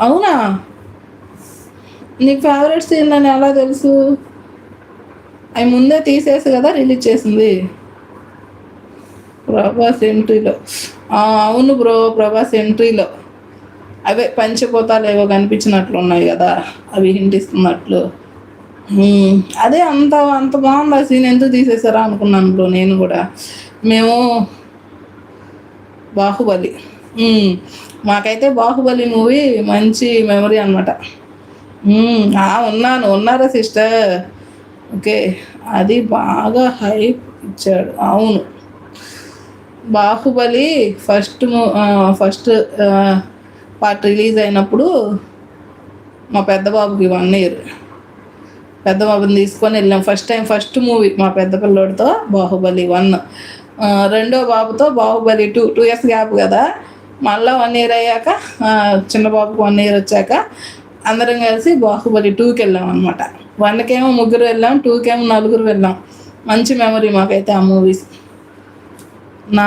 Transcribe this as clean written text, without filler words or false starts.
అవునా? నీకు favourite scene అని ఎలా తెలుసు? అవి ముందే తీసేసి కదా రిలీజ్ చేసింది. ప్రభాస్ ఎంట్రీలో అవును బ్రో, ప్రభాస్ ఎంట్రీలో అవే పంచిపోతాలు ఏవో కనిపించినట్లు ఉన్నాయి కదా, అవి హింట్ ఇస్తున్నట్లు. అదే అంత అంత బాగుంది ఆ సీన్, ఎందుకు తీసేసారా అనుకున్నాను బ్రో నేను కూడా. మేము బాహుబలి. మాకైతే బాహుబలి మూవీ మంచి మెమరీ అనమాట. ఉన్నారా సిస్టర్. ఓకే. అది బాగా హైప్ ఇచ్చాడు, అవును. బాహుబలి ఫస్ట్ పార్ట్ రిలీజ్ అయినప్పుడు మా పెద్ద బాబుకి 1 year. పెద్ద బాబుని తీసుకొని వెళ్ళాం ఫస్ట్ మూవీ మా పెద్ద పిల్లోడితో బాహుబలి 1. రెండో బాబుతో బాహుబలి 2 years గ్యాప్ కదా, మళ్ళీ 1 year అయ్యాక చిన్న బాబుకి 1 year వచ్చాక అందరం కలిసి బాహుబలి 2కి వెళ్ళాం అనమాట. 1కేమో 3 వెళ్ళాం, 2కేమో 4 వెళ్ళాం. మంచి మెమరీ మాకైతే ఆ మూవీస్. నా